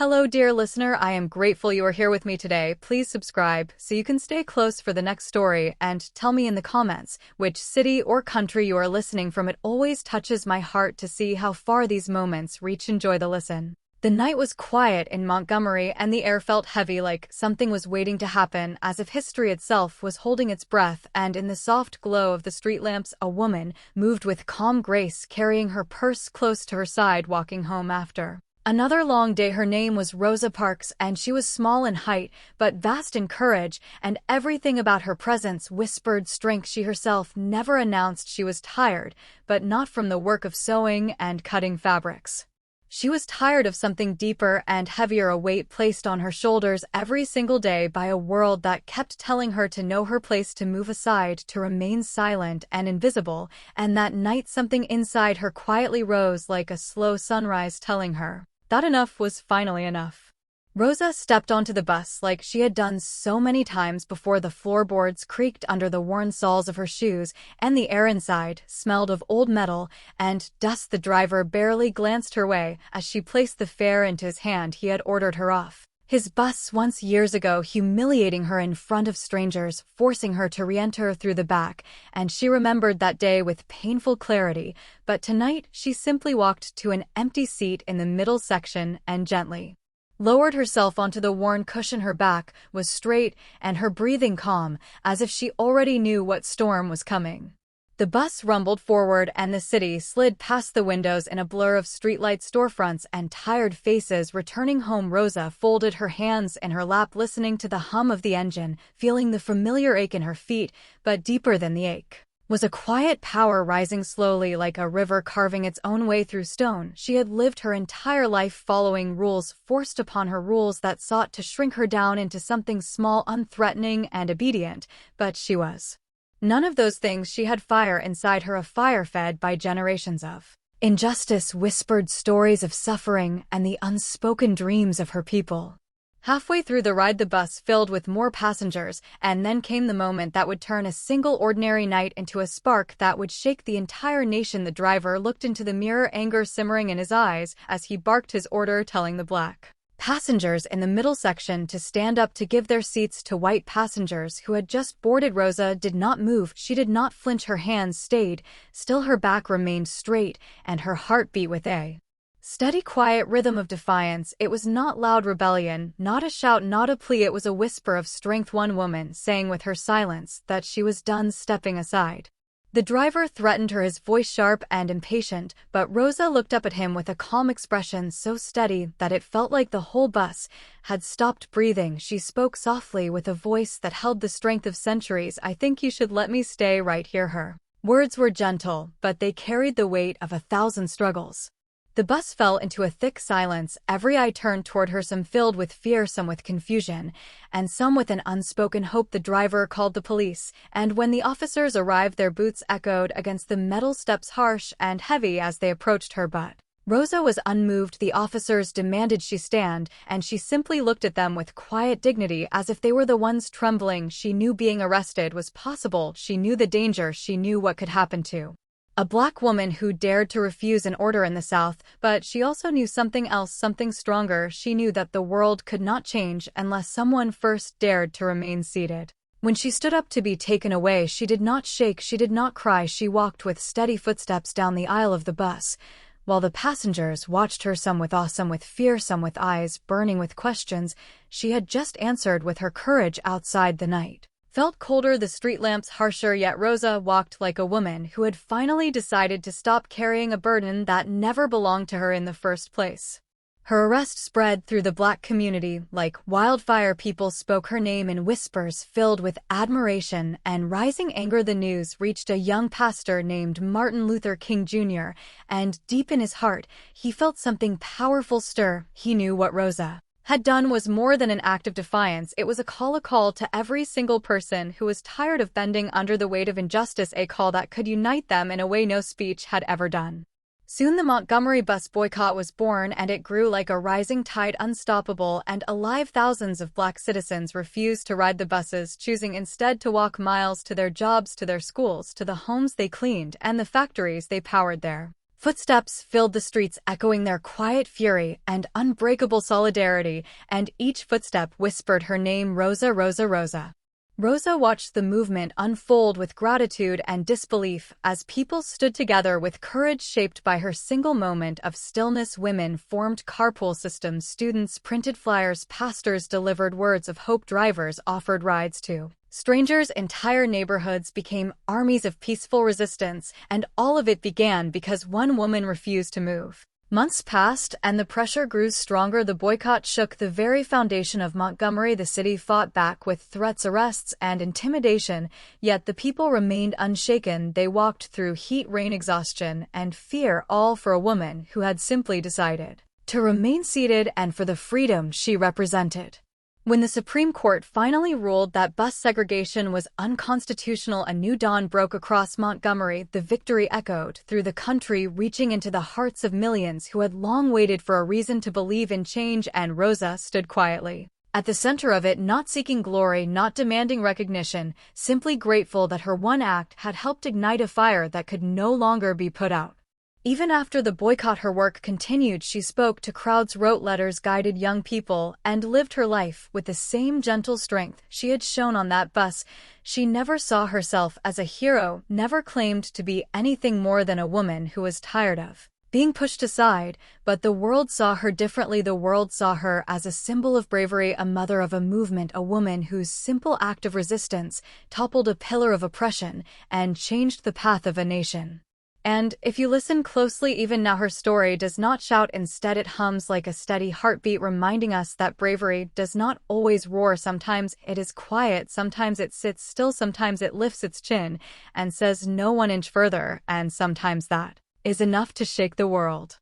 Hello, dear listener. I am grateful you are here with me today. Please subscribe so you can stay close for the next story and tell me in the comments which city or country you are listening from. It always touches my heart to see how far these moments reach. Enjoy the listen. The night was quiet in Montgomery and the air felt heavy, like something was waiting to happen, as if history itself was holding its breath. And in the soft glow of the street lamps, a woman moved with calm grace, carrying her purse close to her side, walking home after another long day. Her name was Rosa Parks, and she was small in height, but vast in courage, and everything about her presence whispered strength. She herself never announced she was tired, but not from the work of sewing and cutting fabrics. She was tired of something deeper and heavier, a weight placed on her shoulders every single day by a world that kept telling her to know her place, to move aside, to remain silent and invisible. And that night something inside her quietly rose like a slow sunrise, telling her that enough was finally enough. Rosa stepped onto the bus like she had done so many times before. The floorboards creaked under the worn soles of her shoes, and the air inside smelled of old metal and dust. The driver barely glanced her way as she placed the fare into his hand. He had ordered her off his bus once years ago, humiliating her in front of strangers, forcing her to re-enter through the back, and she remembered that day with painful clarity. But tonight she simply walked to an empty seat in the middle section and gently lowered herself onto the worn cushion. Her back was straight and her breathing calm, as if she already knew what storm was coming. The bus rumbled forward and the city slid past the windows in a blur of streetlights, storefronts, and tired faces returning home. Rosa folded her hands in her lap, listening to the hum of the engine, feeling the familiar ache in her feet. But deeper than the ache was a quiet power rising slowly, like a river carving its own way through stone. She had lived her entire life following rules forced upon her, rules that sought to shrink her down into something small, unthreatening, and obedient. But she was none of those things. She had fire inside her, a fire fed by generations of injustice, whispered stories of suffering, and the unspoken dreams of her people. Halfway through the ride, the bus filled with more passengers, and then came the moment that would turn a single ordinary night into a spark that would shake the entire nation. The driver looked into the mirror, anger simmering in his eyes as he barked his order, telling the black passengers in the middle section to stand up, to give their seats to white passengers who had just boarded. Rosa did not move. She did not flinch. Her hands stayed still, her back remained straight, and her heart beat with a steady, quiet rhythm of defiance. It was not loud rebellion, not a shout, not a plea. It was a whisper of strength, one woman saying with her silence that she was done, stepping aside. The driver threatened her, his voice sharp and impatient, but Rosa looked up at him with a calm expression so steady that it felt like the whole bus had stopped breathing. She spoke softly with a voice that held the strength of centuries. "I think you should let me stay right here." Her words were gentle, but they carried the weight of 1,000 struggles. The bus fell into a thick silence. Every eye turned toward her, some filled with fear, some with confusion, and some with an unspoken hope. The driver called the police, and when the officers arrived, their boots echoed against the metal steps, harsh and heavy as they approached her. But Rosa was unmoved. The officers demanded she stand, and she simply looked at them with quiet dignity, as if they were the ones trembling. She knew being arrested was possible. She knew the danger. She knew what could happen to a black woman who dared to refuse an order in the South, but she also knew something else, something stronger. She knew that the world could not change unless someone first dared to remain seated. When she stood up to be taken away, she did not shake, she did not cry. She walked with steady footsteps down the aisle of the bus, while the passengers watched her, some with awe, some with fear, some with eyes burning with questions she had just answered. With her courage outside, the night felt colder, the street lamps harsher, yet Rosa walked like a woman who had finally decided to stop carrying a burden that never belonged to her in the first place. Her arrest spread through the black community like wildfire. People spoke her name in whispers filled with admiration and rising anger. The news reached a young pastor named Martin Luther King Jr., and deep in his heart, he felt something powerful stir. He knew what Rosa had done was more than an act of defiance. It was a call to every single person who was tired of bending under the weight of injustice, a call that could unite them in a way no speech had ever done. Soon the Montgomery Bus Boycott was born, and it grew like a rising tide, unstoppable and alive. Thousands of black citizens refused to ride the buses, choosing instead to walk miles to their jobs, to their schools, to the homes they cleaned, and the factories they powered. Their Footsteps filled the streets, echoing their quiet fury and unbreakable solidarity, and each footstep whispered her name, Rosa, Rosa, Rosa. Rosa watched the movement unfold with gratitude and disbelief as people stood together with courage shaped by her single moment of stillness. Women formed carpool systems, students printed flyers, pastors delivered words of hope, drivers offered rides to strangers. Entire neighborhoods became armies of peaceful resistance, and all of it began because one woman refused to move. Months passed, and the pressure grew stronger. The boycott shook the very foundation of Montgomery. The city fought back with threats, arrests, and intimidation, yet the people remained unshaken. They walked through heat, rain, exhaustion, and fear, all for a woman who had simply decided to remain seated and for the freedom she represented. When the Supreme Court finally ruled that bus segregation was unconstitutional, a new dawn broke across Montgomery. The victory echoed through the country, reaching into the hearts of millions who had long waited for a reason to believe in change, and Rosa stood quietly at the center of it, not seeking glory, not demanding recognition, simply grateful that her one act had helped ignite a fire that could no longer be put out. Even after the boycott, her work continued. She spoke to crowds, wrote letters, guided young people, and lived her life with the same gentle strength she had shown on that bus. She never saw herself as a hero, never claimed to be anything more than a woman who was tired of being pushed aside, but the world saw her differently. The world saw her as a symbol of bravery, a mother of a movement, a woman whose simple act of resistance toppled a pillar of oppression and changed the path of a nation. And if you listen closely, even now her story does not shout. Instead, it hums like a steady heartbeat, reminding us that bravery does not always roar. Sometimes it is quiet, sometimes it sits still, sometimes it lifts its chin and says no 1 inch further, and sometimes that is enough to shake the world.